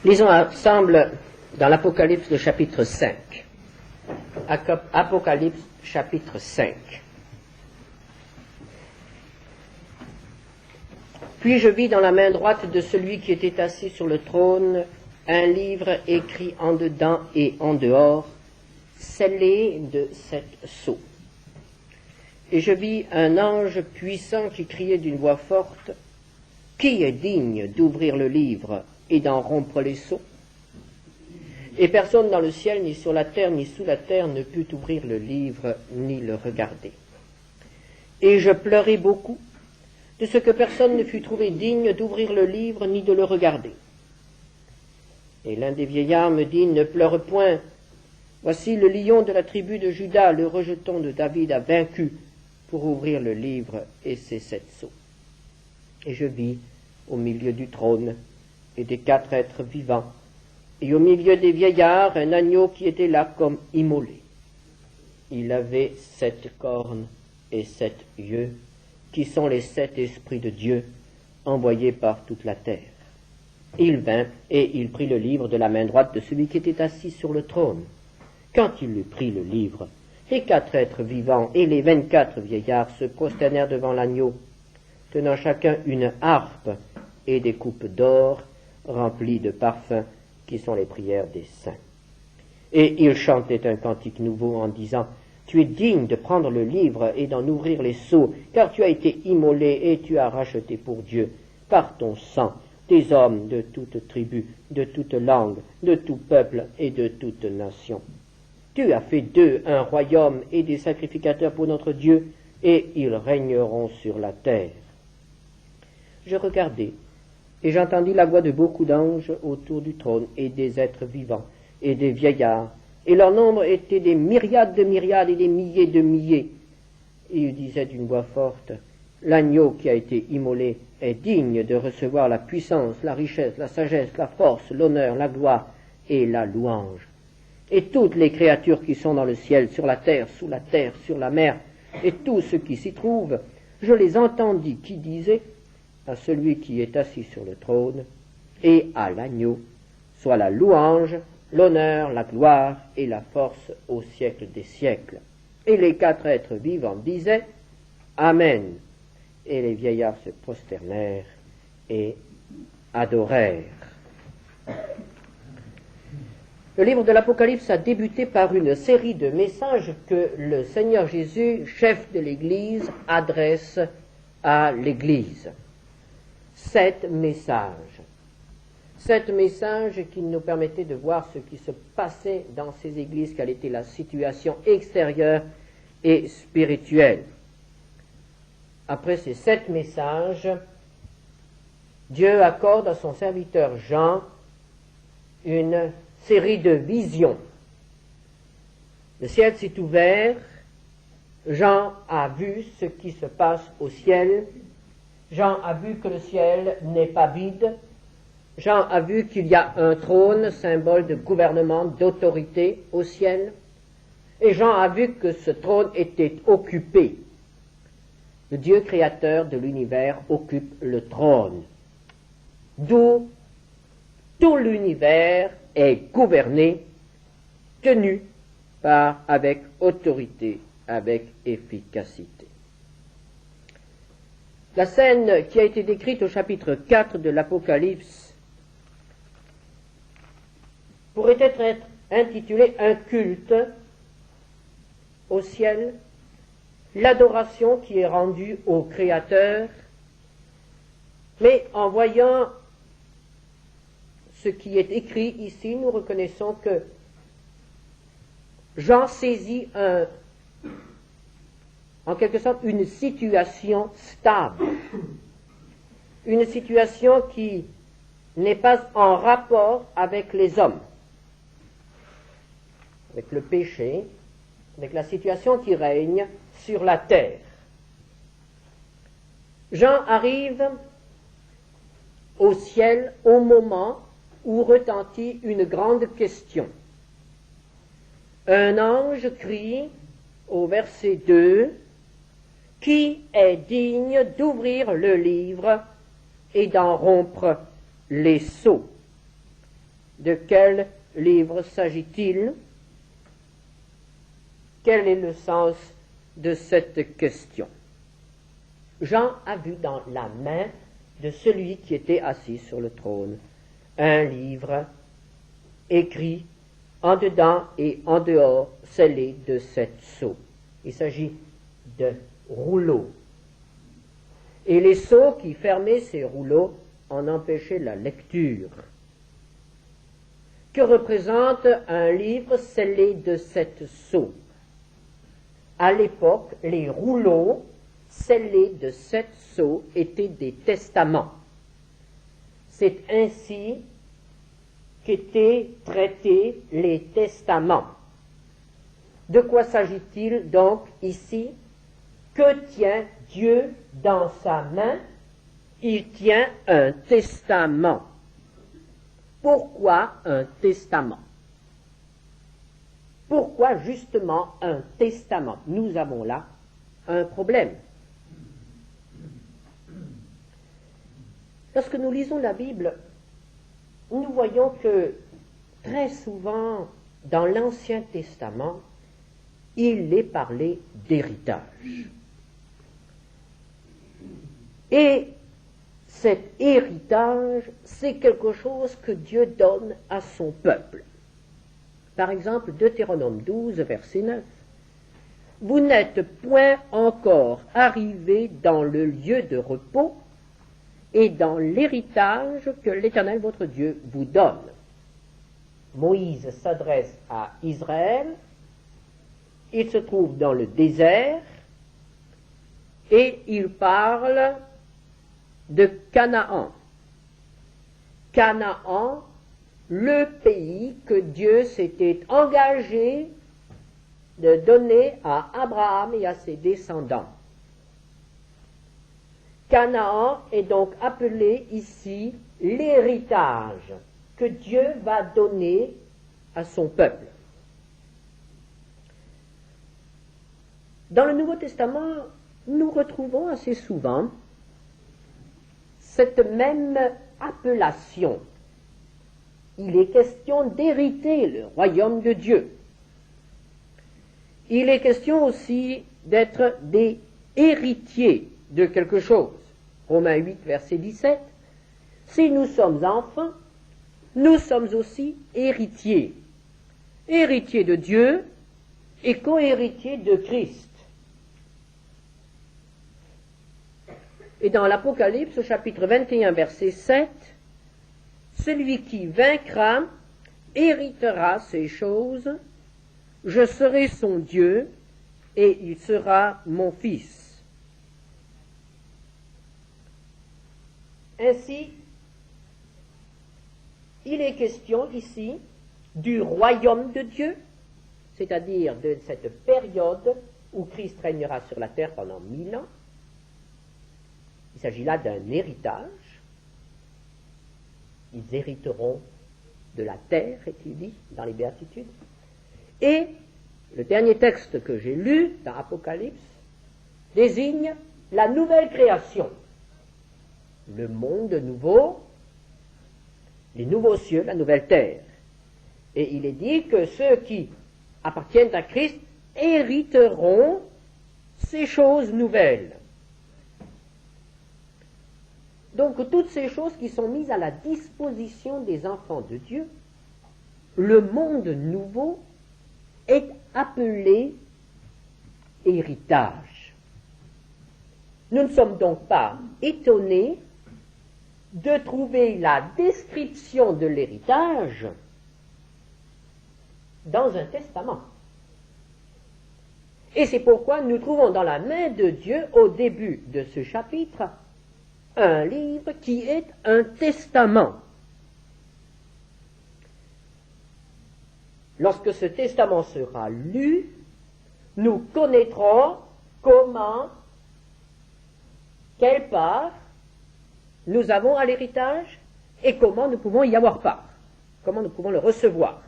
Lisons ensemble dans l'Apocalypse, le chapitre 5. Apocalypse, chapitre 5. Puis je vis dans la main droite de celui qui était assis sur le trône un livre écrit en dedans et en dehors, scellé de 7 sceaux. Et je vis un ange puissant qui criait d'une voix forte, « Qui est digne d'ouvrir le livre et d'en rompre les sceaux ?» Et personne dans le ciel, ni sur la terre, ni sous la terre ne put ouvrir le livre, ni le regarder. Et je pleurai beaucoup, de ce que personne ne fut trouvé digne d'ouvrir le livre, ni de le regarder. Et l'un des vieillards me dit, « Ne pleure point, voici le lion de la tribu de Juda, le rejeton de David, a vaincu pour ouvrir le livre et ses 7 sceaux. » Et je vis au milieu du trône et des 4 êtres vivants, et au milieu des vieillards, un agneau qui était là comme immolé. Il avait 7 cornes et 7 yeux, qui sont les 7 esprits de Dieu, envoyés par toute la terre. Il vint, et il prit le livre de la main droite de celui qui était assis sur le trône. Quand il eut pris le livre, les 4 êtres vivants et les 24 vieillards se prosternèrent devant l'agneau, tenant chacun une harpe et des coupes d'or remplies de parfums, qui sont les prières des saints. Et ils chantaient un cantique nouveau en disant, « Tu es digne de prendre le livre et d'en ouvrir les sceaux, car tu as été immolé et tu as racheté pour Dieu, par ton sang, des hommes de toute tribu, de toute langue, de tout peuple et de toute nation. Tu as fait d'eux un royaume et des sacrificateurs pour notre Dieu, et ils régneront sur la terre. » Je regardai, et j'entendis la voix de beaucoup d'anges autour du trône, et des êtres vivants, et des vieillards, et leur nombre était des myriades de myriades et des milliers de milliers. Et ils disaient d'une voix forte, « L'agneau qui a été immolé est digne de recevoir la puissance, la richesse, la sagesse, la force, l'honneur, la gloire et la louange. » Et toutes les créatures qui sont dans le ciel, sur la terre, sous la terre, sur la mer, et tous ceux qui s'y trouvent, je les entendis qui disaient à celui qui est assis sur le trône et à l'agneau, soit la louange, l'honneur, la gloire et la force au siècle des siècles. Et les 4 êtres vivants disaient Amen. Et les vieillards se prosternèrent et adorèrent. Le livre de l'Apocalypse a débuté par une série de messages que le Seigneur Jésus, chef de l'Église, adresse à l'Église. 7 messages. 7 messages qui nous permettaient de voir ce qui se passait dans ces églises, quelle était la situation extérieure et spirituelle. Après ces 7 messages, Dieu accorde à son serviteur Jean une série de visions. Le ciel s'est ouvert, Jean a vu ce qui se passe au ciel, Jean a vu que le ciel n'est pas vide, Jean a vu qu'il y a un trône, symbole de gouvernement, d'autorité au ciel, et Jean a vu que ce trône était occupé. Le Dieu créateur de l'univers occupe le trône, d'où tout l'univers est gouverné, tenu avec autorité, avec efficacité. La scène qui a été décrite au chapitre 4 de l'Apocalypse pourrait être intitulée « Un culte au ciel », l'adoration qui est rendue au Créateur, mais en voyant ce qui est écrit ici, nous reconnaissons que Jean saisit en quelque sorte une situation stable, une situation qui n'est pas en rapport avec les hommes, avec le péché, avec la situation qui règne sur la terre. Jean arrive au ciel au moment où retentit une grande question. Un ange crie au verset 2, « Qui est digne d'ouvrir le livre et d'en rompre les sceaux ?» De quel livre s'agit-il? Quel est le sens de cette question? Jean a vu dans la main de celui qui était assis sur le trône un livre écrit en dedans et en dehors, scellé de 7 sceaux. Il s'agit de rouleaux. Et les sceaux qui fermaient ces rouleaux en empêchaient la lecture. Que représente un livre scellé de 7 sceaux? À l'époque, les rouleaux scellés de 7 sceaux étaient des testaments. C'est ainsi qu'étaient traités les testaments. De quoi s'agit-il donc ici? Que tient Dieu dans sa main? Il tient un testament. Pourquoi un testament? Pourquoi justement un testament? Nous avons là un problème. Lorsque nous lisons la Bible, nous voyons que très souvent dans l'Ancien Testament, il est parlé d'héritage. Et cet héritage, c'est quelque chose que Dieu donne à son peuple. Par exemple, Deutéronome 12, verset 9. Vous n'êtes point encore arrivés dans le lieu de repos et dans l'héritage que l'Éternel votre Dieu vous donne. Moïse s'adresse à Israël, il se trouve dans le désert, et il parle de Canaan. Canaan, le pays que Dieu s'était engagé de donner à Abraham et à ses descendants. Canaan est donc appelé ici l'héritage que Dieu va donner à son peuple. Dans le Nouveau Testament, nous retrouvons assez souvent cette même appellation. Il est question d'hériter le royaume de Dieu. Il est question aussi d'être des héritiers de quelque chose. Romains 8, verset 17. Si nous sommes enfants, nous sommes aussi héritiers. Héritiers de Dieu et co-héritiers de Christ. Et dans l'Apocalypse, au chapitre 21, verset 7, celui qui vaincra héritera ces choses, je serai son Dieu et il sera mon fils. Ainsi, il est question ici du royaume de Dieu, c'est-à-dire de cette période où Christ régnera sur la terre pendant 1000 ans. Il s'agit là d'un héritage. Ils hériteront de la terre, est-il dit, dans les Béatitudes. Et le dernier texte que j'ai lu dans Apocalypse désigne la nouvelle création. Le monde nouveau, les nouveaux cieux, la nouvelle terre. Et il est dit que ceux qui appartiennent à Christ hériteront ces choses nouvelles. Donc toutes ces choses qui sont mises à la disposition des enfants de Dieu, le monde nouveau est appelé héritage. Nous ne sommes donc pas étonnés de trouver la description de l'héritage dans un testament. Et c'est pourquoi nous trouvons dans la main de Dieu, au début de ce chapitre, un livre qui est un testament. Lorsque ce testament sera lu, nous connaîtrons comment, quelle part nous avons à l'héritage et comment nous pouvons y avoir part, comment nous pouvons le recevoir.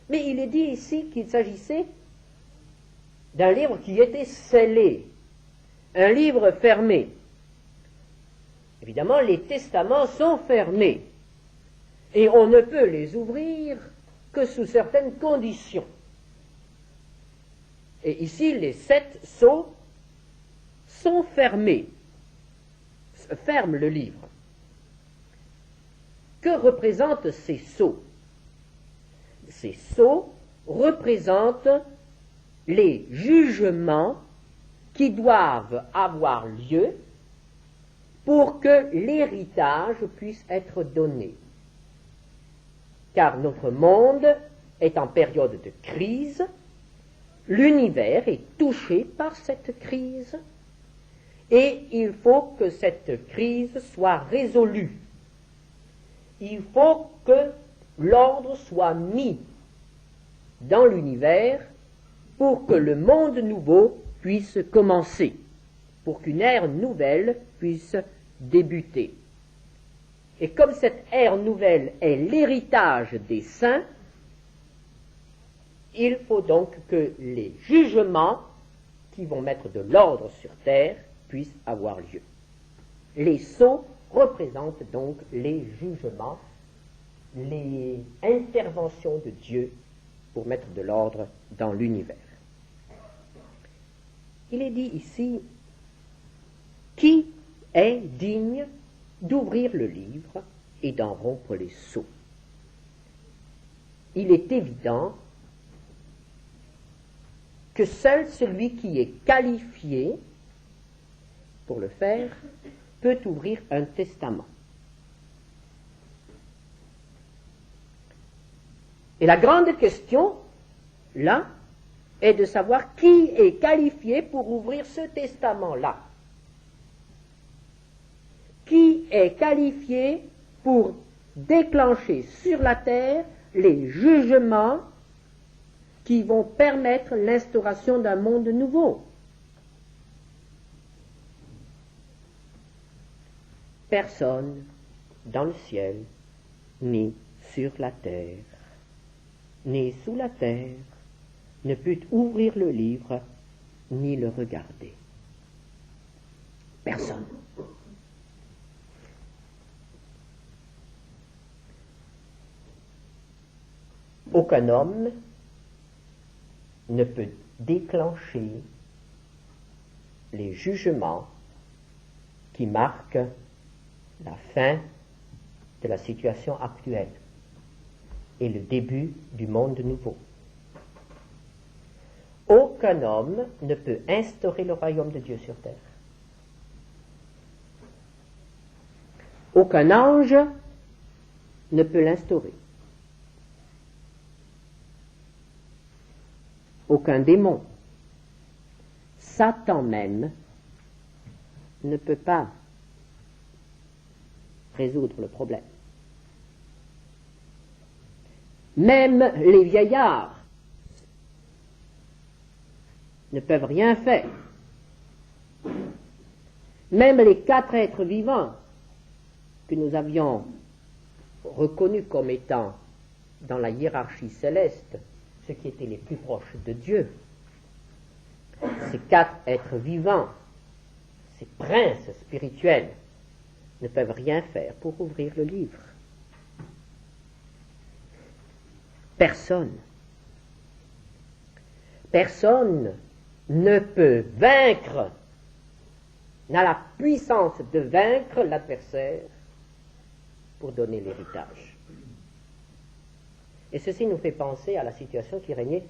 Mais il est dit ici qu'il s'agissait d'un livre qui était scellé, un livre fermé. Évidemment, les testaments sont fermés. Et on ne peut les ouvrir que sous certaines conditions. Et ici, les 7 sceaux sont fermés, ferment le livre. Que représentent ces sceaux? Ces sceaux représentent les jugements qui doivent avoir lieu pour que l'héritage puisse être donné. Car notre monde est en période de crise, l'univers est touché par cette crise, et il faut que cette crise soit résolue. Il faut que l'ordre soit mis dans l'univers pour que le monde nouveau puisse commencer, pour qu'une ère nouvelle puisse débuter. Et comme cette ère nouvelle est l'héritage des saints, il faut donc que les jugements qui vont mettre de l'ordre sur terre puissent avoir lieu. Les sceaux représentent donc les jugements, les interventions de Dieu pour mettre de l'ordre dans l'univers. Il est dit ici, qui est digne d'ouvrir le livre et d'en rompre les sceaux? Il est évident que seul celui qui est qualifié pour le faire peut ouvrir un testament. Et la grande question, là, est de savoir qui est qualifié pour ouvrir ce testament-là. Qui est qualifié pour déclencher sur la terre les jugements qui vont permettre l'instauration d'un monde nouveau? Personne dans le ciel, ni sur la terre, ni sous la terre, ne peut ouvrir le livre, ni le regarder. Personne. Aucun homme ne peut déclencher les jugements qui marquent la fin de la situation actuelle et le début du monde nouveau. Aucun homme ne peut instaurer le royaume de Dieu sur terre. Aucun ange ne peut l'instaurer. Aucun démon. Satan même ne peut pas résoudre le problème. Même les vieillards ne peuvent rien faire. Même les 4 êtres vivants que nous avions reconnus comme étant dans la hiérarchie céleste ceux qui étaient les plus proches de Dieu, ces 4 êtres vivants, ces princes spirituels, ne peuvent rien faire pour ouvrir le livre. Personne ne peut vaincre, n'a la puissance de vaincre l'adversaire pour donner l'héritage. Et ceci nous fait penser à la situation qui régnait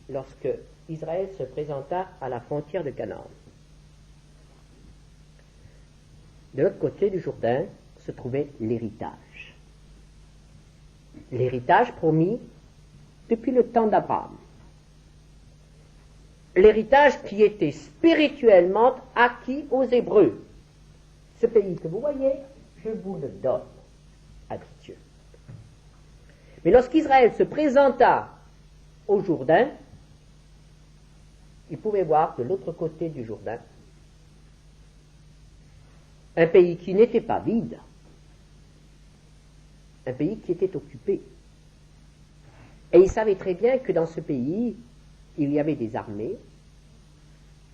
lorsque Israël se présenta à la frontière de Canaan. De l'autre côté du Jourdain se trouvait l'héritage. L'héritage promis depuis le temps d'Abraham. L'héritage qui était spirituellement acquis aux Hébreux. Ce pays que vous voyez, je vous le donne, a dit Dieu. Mais lorsqu'Israël se présenta au Jourdain, il pouvait voir de l'autre côté du Jourdain un pays qui n'était pas vide, un pays qui était occupé. Et il savait très bien que dans ce pays, il y avait des armées,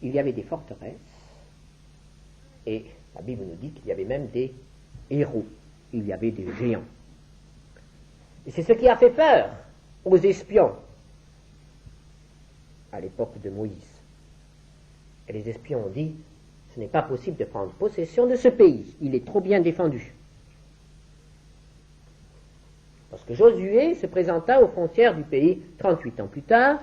il y avait des forteresses, et la Bible nous dit qu'il y avait même des héros, il y avait des géants. Et c'est ce qui a fait peur aux espions à l'époque de Moïse. Et les espions ont dit, ce n'est pas possible de prendre possession de ce pays, il est trop bien défendu. Lorsque Josué se présenta aux frontières du pays 38 ans plus tard,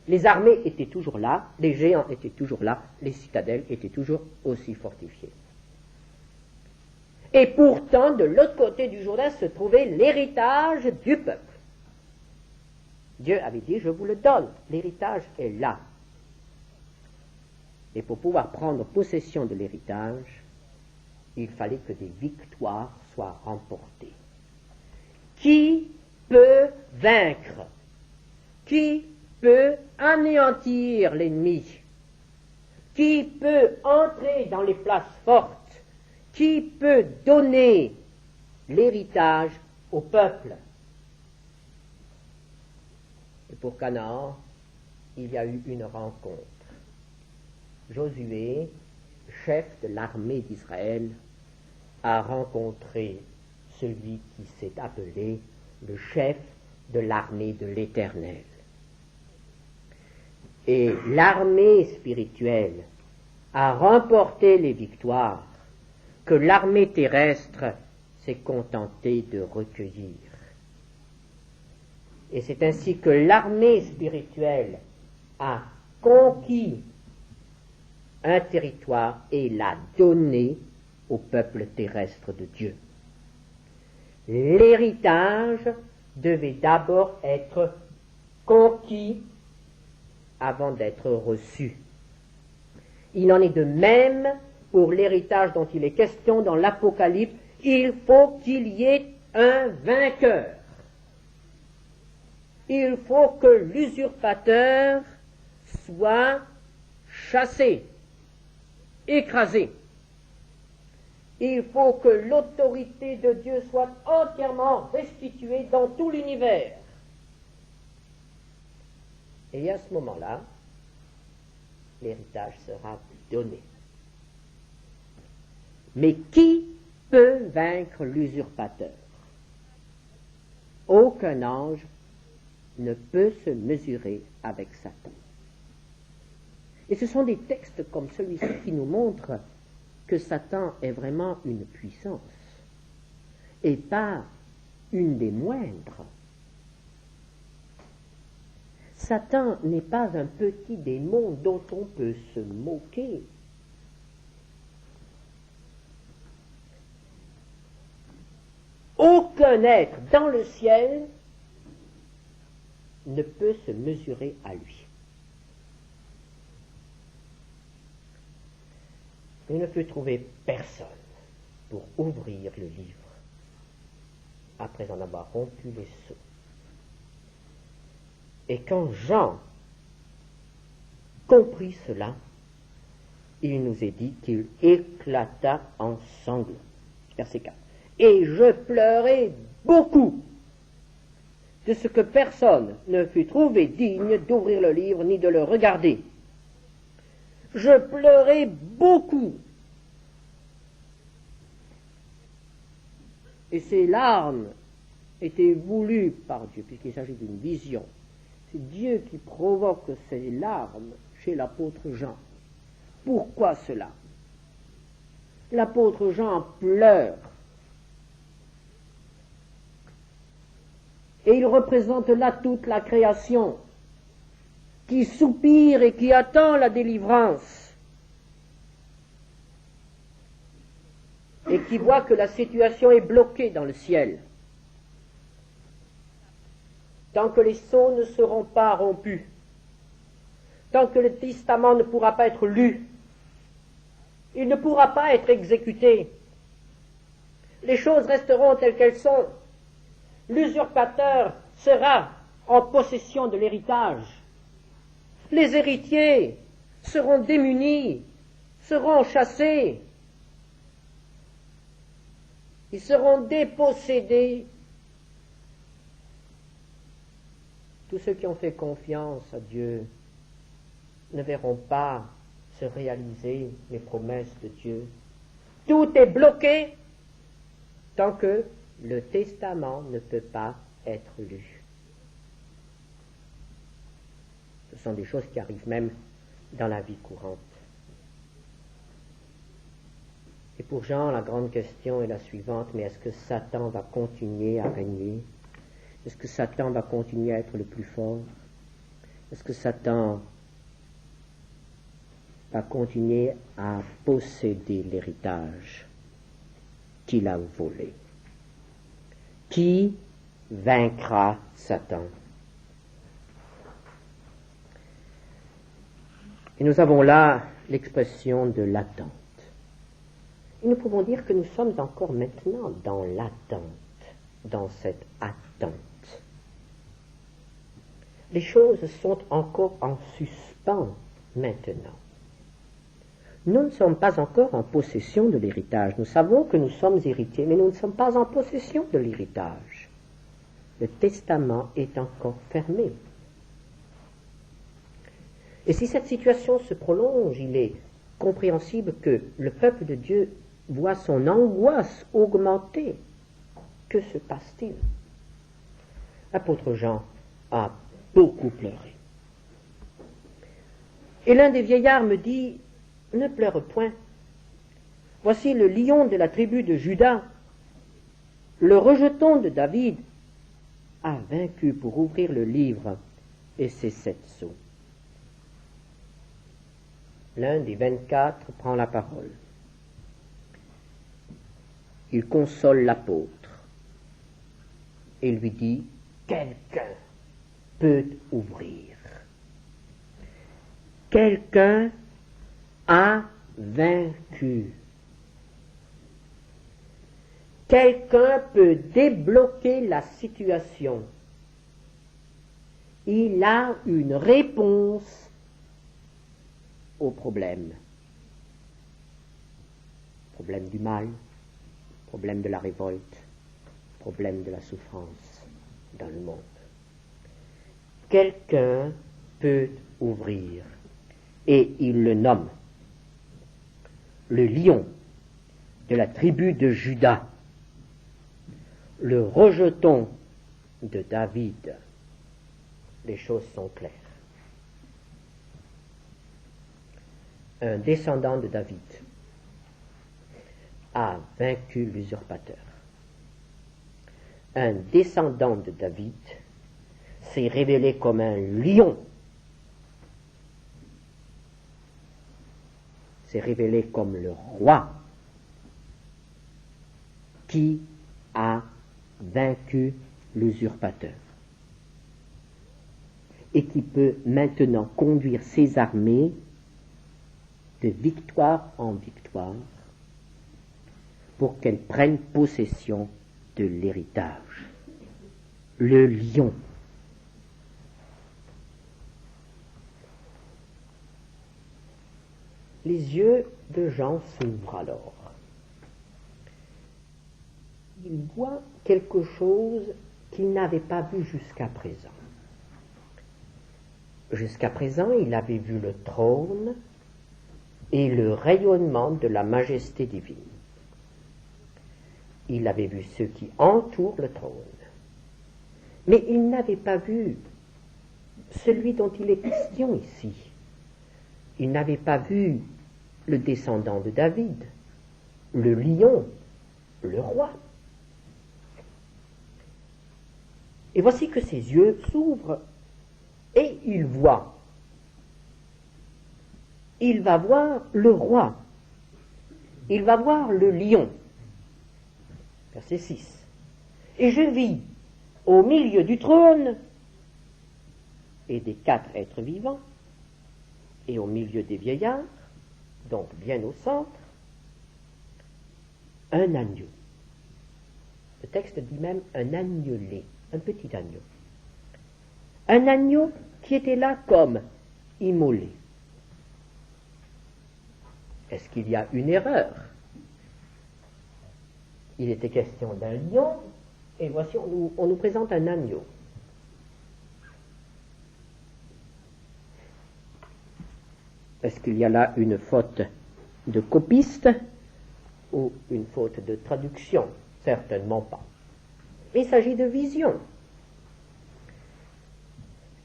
les armées étaient toujours là, les géants étaient toujours là, les citadelles étaient toujours aussi fortifiées. Et pourtant, de l'autre côté du Jourdain se trouvait l'héritage du peuple. Dieu avait dit, je vous le donne, l'héritage est là. Et pour pouvoir prendre possession de l'héritage, il fallait que des victoires soient remportées. Qui peut vaincre? Qui peut anéantir l'ennemi? Qui peut entrer dans les places fortes? Qui peut donner l'héritage au peuple? Et pour Canaan, il y a eu une rencontre. Josué, chef de l'armée d'Israël, a rencontré celui qui s'est appelé le chef de l'armée de l'Éternel. Et l'armée spirituelle a remporté les victoires que l'armée terrestre s'est contentée de recueillir. Et c'est ainsi que l'armée spirituelle a conquis un territoire et l'a donné au peuple terrestre de Dieu. L'héritage devait d'abord être conquis avant d'être reçu. Il en est de même pour l'héritage dont il est question dans l'Apocalypse. Il faut qu'il y ait un vainqueur. Il faut que l'usurpateur soit chassé, écrasé. Il faut que l'autorité de Dieu soit entièrement restituée dans tout l'univers. Et à ce moment-là, l'héritage sera donné. Mais qui peut vaincre l'usurpateur? Aucun ange ne peut se mesurer avec Satan. Et ce sont des textes comme celui-ci qui nous montrent que Satan est vraiment une puissance, et pas une des moindres. Satan n'est pas un petit démon dont on peut se moquer. Aucun être dans le ciel ne peut se mesurer à lui. Il ne peut trouver personne pour ouvrir le livre après en avoir rompu les sceaux. Et quand Jean comprit cela, il nous est dit qu'il éclata en sanglots. Verset 4. Et je pleurai beaucoup de ce que personne ne fut trouvé digne d'ouvrir le livre ni de le regarder. Je pleurai beaucoup. Et ces larmes étaient voulues par Dieu, puisqu'il s'agit d'une vision. C'est Dieu qui provoque ces larmes chez l'apôtre Jean. Pourquoi cela? L'apôtre Jean pleure. Et il représente là toute la création qui soupire et qui attend la délivrance et qui voit que la situation est bloquée dans le ciel. Tant que les sceaux ne seront pas rompus, tant que le testament ne pourra pas être lu, il ne pourra pas être exécuté. Les choses resteront telles qu'elles sont. L'usurpateur sera en possession de l'héritage. Les héritiers seront démunis, seront chassés, ils seront dépossédés. Tous ceux qui ont fait confiance à Dieu ne verront pas se réaliser les promesses de Dieu. Tout est bloqué tant que le testament ne peut pas être lu. Ce sont des choses qui arrivent même dans la vie courante. Et pour Jean, la grande question est la suivante, mais est-ce que Satan va continuer à régner? Est-ce que Satan va continuer à être le plus fort? Est-ce que Satan va continuer à posséder l'héritage qu'il a volé? Qui vaincra Satan? Et nous avons là l'expression de l'attente. Et nous pouvons dire que nous sommes encore maintenant dans l'attente, dans cette attente. Les choses sont encore en suspens maintenant. Nous ne sommes pas encore en possession de l'héritage. Nous savons que nous sommes héritiers, mais nous ne sommes pas en possession de l'héritage. Le testament est encore fermé. Et si cette situation se prolonge, il est compréhensible que le peuple de Dieu voit son angoisse augmenter. Que se passe-t-il? L'apôtre Jean a beaucoup pleuré. Et l'un des vieillards me dit, « Ne pleure point. Voici le lion de la tribu de Juda, le rejeton de David, a vaincu pour ouvrir le livre et ses 7 sceaux. » L'un des 24 prend la parole. Il console l'apôtre et lui dit, « Quelqu'un peut ouvrir. Quelqu'un a vaincu. Quelqu'un peut débloquer la situation. Il a une réponse au problème. Problème du mal, problème de la révolte, problème de la souffrance dans le monde. Quelqu'un peut ouvrir, et il le nomme le lion de la tribu de Juda, le rejeton de David. Les choses sont claires. Un descendant de David a vaincu l'usurpateur. Un descendant de David s'est révélé comme un lion, s'est révélé comme le roi qui a vaincu l'usurpateur et qui peut maintenant conduire ses armées de victoire en victoire pour qu'elles prennent possession de l'héritage. Le lion. Les yeux de Jean s'ouvrent alors. Il voit quelque chose qu'il n'avait pas vu jusqu'à présent. Jusqu'à présent, il avait vu le trône et le rayonnement de la majesté divine. Il avait vu ceux qui entourent le trône. Mais il n'avait pas vu celui dont il est question ici. Il n'avait pas vu le descendant de David, le lion, le roi. Et voici que ses yeux s'ouvrent et il voit. Il va voir le roi. Il va voir le lion. Verset 6. Et je vis au milieu du trône et des 4 êtres vivants et au milieu des vieillards, donc bien au centre, un agneau. Le texte dit même un agnelé, un petit agneau. Un agneau qui était là comme immolé. Est-ce qu'il y a une erreur? Il était question d'un lion, et voici, on nous présente un agneau. Est-ce qu'il y a là une faute de copiste ou une faute de traduction? Certainement pas. Il s'agit de vision.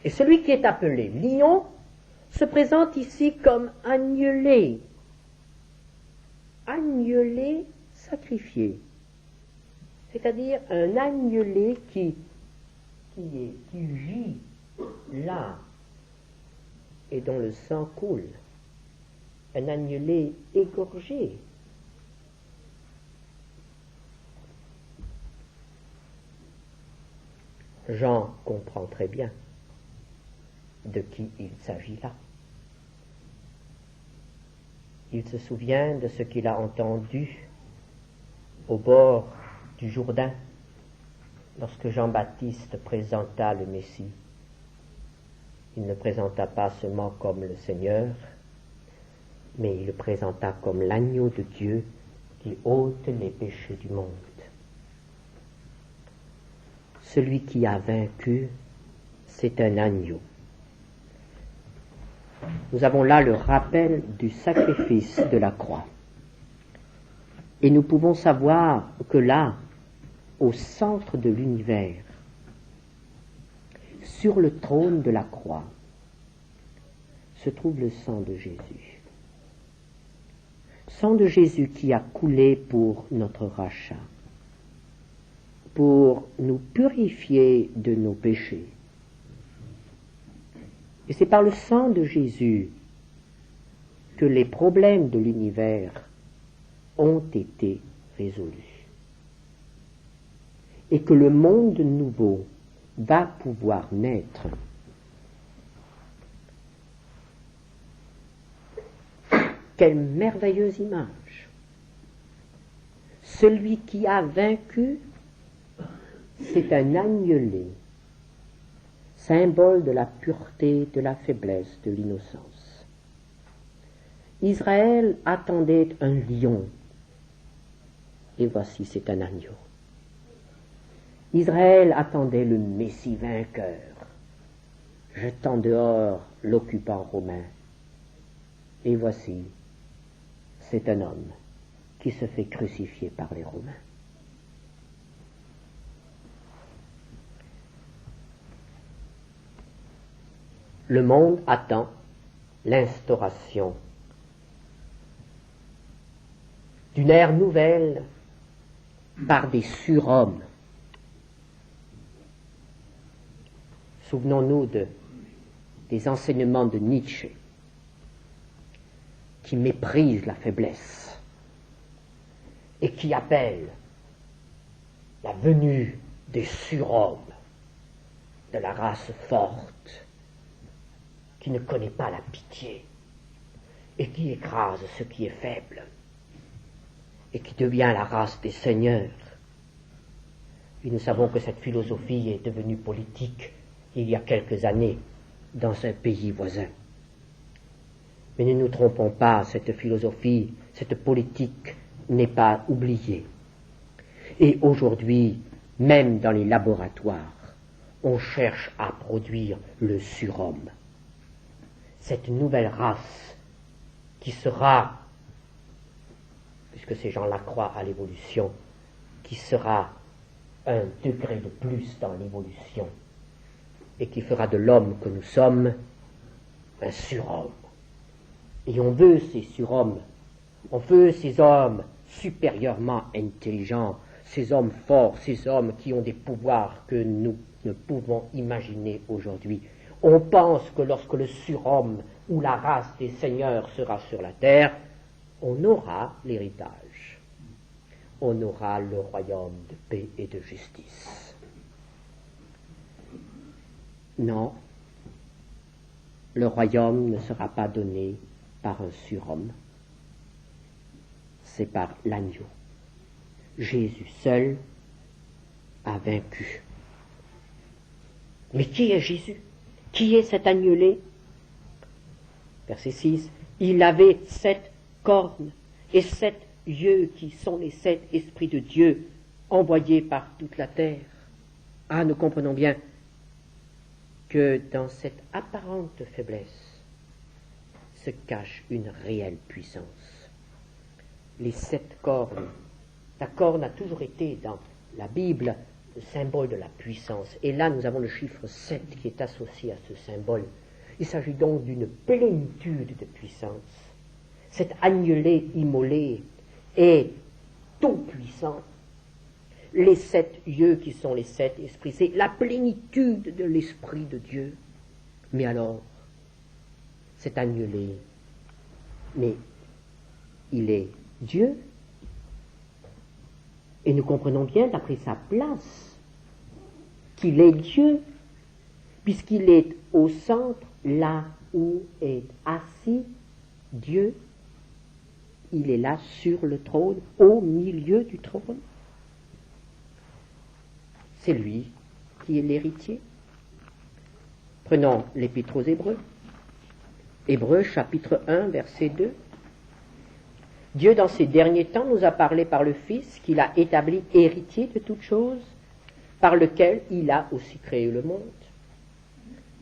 Et celui qui est appelé lion se présente ici comme agnelé. Agnelé sacrifié. C'est-à-dire un agnelé qui gît là et dont le sang coule. Un agnelé égorgé. Jean comprend très bien de qui il s'agit là. Il se souvient de ce qu'il a entendu au bord du Jourdain lorsque Jean-Baptiste présenta le Messie. Il ne présenta pas seulement comme le Seigneur, mais il le présenta comme l'agneau de Dieu qui ôte les péchés du monde. Celui qui a vaincu, c'est un agneau. Nous avons là le rappel du sacrifice de la croix. Et nous pouvons savoir que là, au centre de l'univers, sur le trône de la croix, se trouve le sang de Jésus. Sang de Jésus qui a coulé pour notre rachat, pour nous purifier de nos péchés. Et c'est par le sang de Jésus que les problèmes de l'univers ont été résolus. Et que le monde nouveau va pouvoir naître. Quelle merveilleuse image! Celui qui a vaincu, c'est un agnelé, symbole de la pureté, de la faiblesse, de l'innocence. Israël attendait un lion, et voici c'est un agneau. Israël attendait le Messie vainqueur, jetant dehors l'occupant romain, et voici c'est un homme qui se fait crucifier par les Romains. Le monde attend l'instauration d'une ère nouvelle par des surhommes. Souvenons-nous des enseignements de Nietzsche, qui méprisent la faiblesse et qui appellent la venue des surhommes, de la race forte, qui ne connaît pas la pitié et qui écrase ce qui est faible et qui devient la race des seigneurs. Et nous savons que cette philosophie est devenue politique il y a quelques années dans un pays voisin. Mais ne nous trompons pas, cette philosophie, cette politique n'est pas oubliée. Et aujourd'hui, même dans les laboratoires, on cherche à produire le surhomme. Cette nouvelle race qui sera, puisque ces gens-là croient à l'évolution, qui sera un degré de plus dans l'évolution et qui fera de l'homme que nous sommes un surhomme. Et on veut ces surhommes, on veut ces hommes supérieurement intelligents, ces hommes forts, ces hommes qui ont des pouvoirs que nous ne pouvons imaginer aujourd'hui. On pense que lorsque le surhomme ou la race des seigneurs sera sur la terre, on aura l'héritage. On aura le royaume de paix et de justice. Non, le royaume ne sera pas donné par un surhomme, c'est par l'agneau. Jésus seul a vaincu. Mais qui est Jésus? Qui est cet agnelé? Verset 6, il avait 7 cornes et 7 yeux qui sont les 7 esprits de Dieu envoyés par toute la terre. Ah, nous comprenons bien que dans cette apparente faiblesse se cache une réelle puissance. Les 7 cornes, la corne a toujours été dans la Bible le symbole de la puissance. Et là, nous avons le chiffre 7 qui est associé à ce symbole. Il s'agit donc d'une plénitude de puissance. Cet agnelet immolé est tout puissant. Les 7 yeux qui sont les 7 esprits, c'est la plénitude de l'Esprit de Dieu. Mais alors, cet agnelet, mais il est Dieu. Et nous comprenons bien, d'après sa place, qu'il est Dieu, puisqu'il est au centre, là où est assis Dieu. Il est là sur le trône, au milieu du trône. C'est lui qui est l'héritier. Prenons l'Épître aux Hébreux. Hébreux chapitre 1, verset 2. Dieu, dans ces derniers temps, nous a parlé par le Fils qu'il a établi héritier de toutes choses, par lequel il a aussi créé le monde.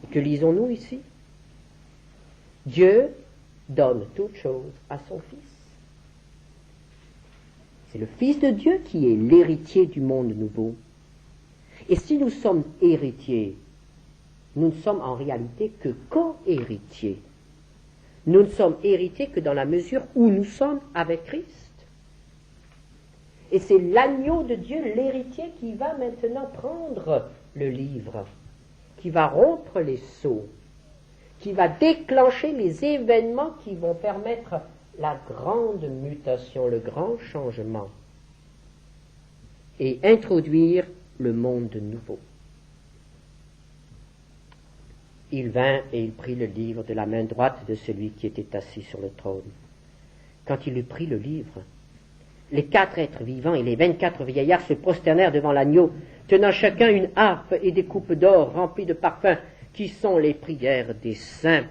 Et que lisons-nous ici? Dieu donne toutes choses à son Fils. C'est le Fils de Dieu qui est l'héritier du monde nouveau. Et si nous sommes héritiers, nous ne sommes en réalité que co-héritiers. Nous ne sommes héritiers que dans la mesure où nous sommes avec Christ. Et c'est l'agneau de Dieu, l'héritier, qui va maintenant prendre le livre, qui va rompre les sceaux, qui va déclencher les événements qui vont permettre la grande mutation, le grand changement, et introduire le monde nouveau. Il vint et il prit le livre de la main droite de celui qui était assis sur le trône. Quand il eut pris le livre, les 4 êtres vivants et les 24 vieillards se prosternèrent devant l'agneau, tenant chacun une harpe et des coupes d'or remplies de parfums, qui sont les prières des saints.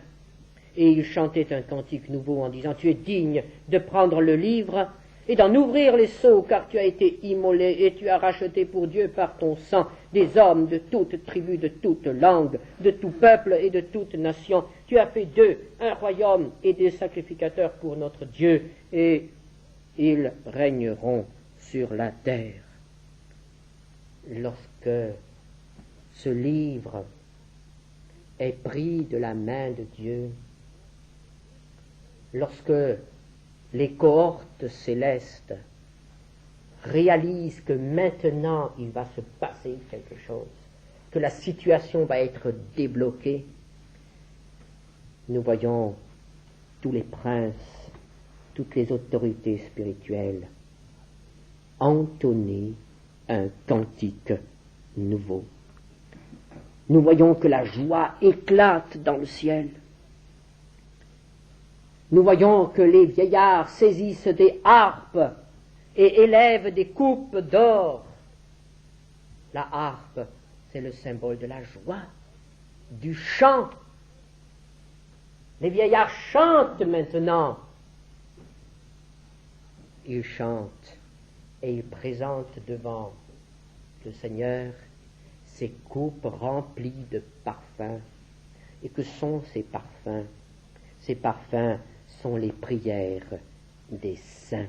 Et ils chantaient un cantique nouveau en disant: Tu es digne de prendre le livre et d'en ouvrir les sceaux, car tu as été immolé et tu as racheté pour Dieu par ton sang des hommes de toute tribu, de toute langue, de tout peuple et de toute nation. Tu as fait d'eux un royaume et des sacrificateurs pour notre Dieu, et ils régneront sur la terre. Lorsque ce livre est pris de la main de Dieu, lorsque les cohortes célestes réalisent que maintenant il va se passer quelque chose, que la situation va être débloquée, nous voyons tous les princes, toutes les autorités spirituelles entonner un cantique nouveau. Nous voyons que la joie éclate dans le ciel. Nous voyons que les vieillards saisissent des harpes et élèvent des coupes d'or. La harpe, c'est le symbole de la joie, du chant. Les vieillards chantent maintenant. Ils chantent et ils présentent devant le Seigneur ces coupes remplies de parfums. Et que sont ces parfums? Ces parfums sont les prières des saints.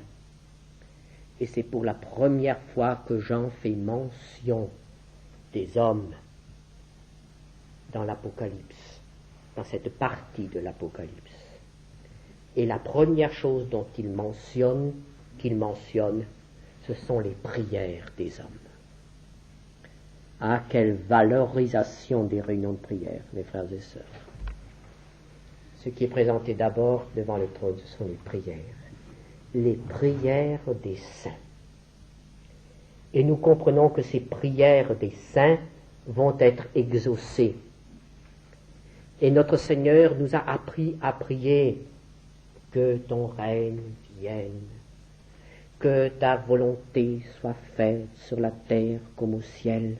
Et c'est pour la première fois que Jean fait mention des hommes dans l'Apocalypse, dans cette partie de l'Apocalypse. Et la première chose dont qu'il mentionne, ce sont les prières des hommes. Ah, quelle valorisation des réunions de prière, mes frères et sœurs. Ce qui est présenté d'abord devant le trône, ce sont les prières des saints. Et nous comprenons que ces prières des saints vont être exaucées. Et notre Seigneur nous a appris à prier: que ton règne vienne, que ta volonté soit faite sur la terre comme au ciel.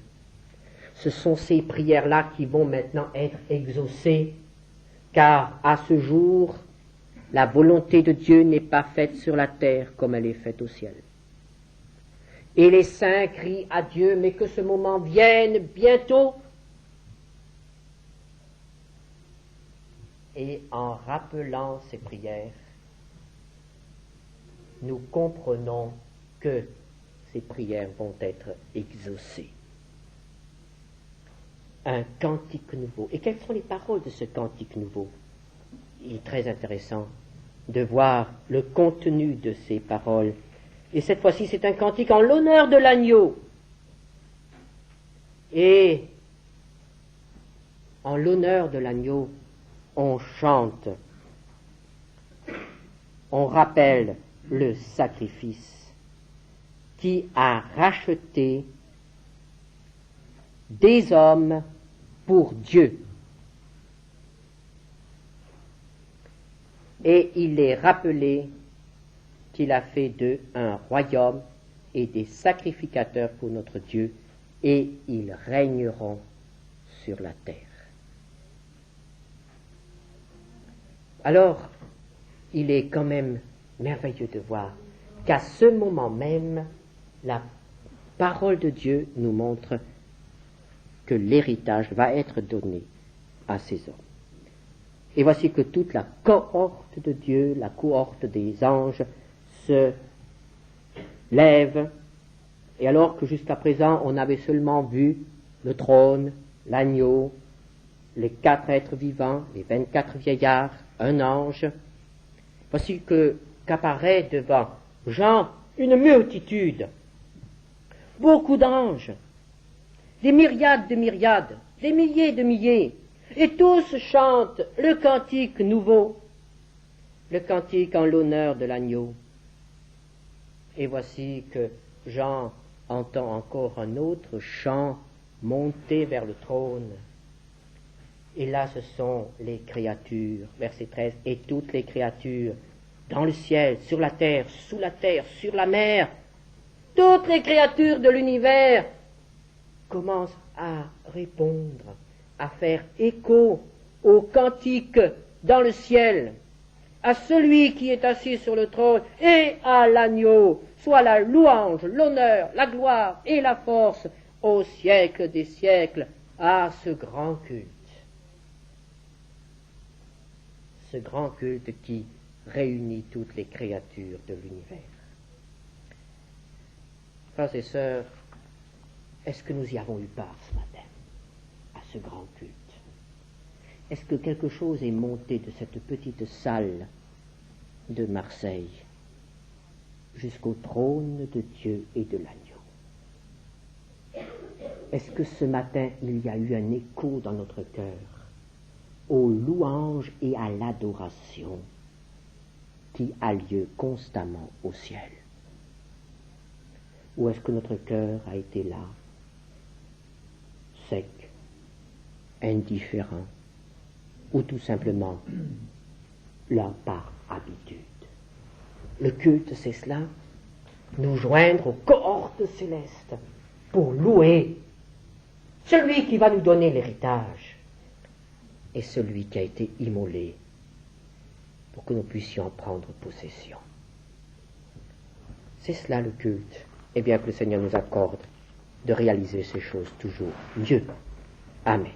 Ce sont ces prières-là qui vont maintenant être exaucées, car à ce jour, la volonté de Dieu n'est pas faite sur la terre comme elle est faite au ciel. Et les saints crient à Dieu, mais que ce moment vienne bientôt. Et en rappelant ces prières, nous comprenons que ces prières vont être exaucées. un cantique nouveau. Et quelles sont les paroles de ce cantique nouveau? Il est très intéressant de voir le contenu de ces paroles. Et cette fois-ci, c'est un cantique en l'honneur de l'agneau. Et en l'honneur de l'agneau, on chante, on rappelle le sacrifice qui a racheté des hommes pour Dieu. Et il est rappelé qu'il a fait d'eux un royaume et des sacrificateurs pour notre Dieu, et ils régneront sur la terre. Alors, il est quand même merveilleux de voir qu'à ce moment même, la parole de Dieu nous montre que l'héritage va être donné à ces hommes. Et voici que toute la cohorte de Dieu, la cohorte des anges, se lève, et alors que jusqu'à présent on avait seulement vu le trône, l'agneau, les 4 êtres vivants, les 24 vieillards, un ange, voici qu'apparaît devant Jean une multitude, beaucoup d'anges, des myriades de myriades, des milliers de milliers, et tous chantent le cantique nouveau, le cantique en l'honneur de l'agneau. Et voici que Jean entend encore un autre chant monter vers le trône. Et là, ce sont les créatures, verset 13, et toutes les créatures, dans le ciel, sur la terre, sous la terre, sur la mer, toutes les créatures de l'univers commencent à répondre, à faire écho au cantique dans le ciel, à celui qui est assis sur le trône et à l'agneau, soit la louange, l'honneur, la gloire et la force au siècle des siècles, à ce grand culte. Ce grand culte qui réunit toutes les créatures de l'univers. Frères et sœurs, est-ce que nous y avons eu part ce matin, à ce grand culte? Est-ce que quelque chose est monté de cette petite salle de Marseille jusqu'au trône de Dieu et de l'agneau? Est-ce que ce matin il y a eu un écho dans notre cœur aux louanges et à l'adoration qui a lieu constamment au ciel? Ou est-ce que notre cœur a été là, sec, indifférent, ou tout simplement là par habitude? Le culte, c'est cela, nous joindre aux cohortes célestes pour louer celui qui va nous donner l'héritage et celui qui a été immolé pour que nous puissions en prendre possession. C'est cela le culte. Et bien que le Seigneur nous accorde de réaliser ces choses toujours mieux. Amen.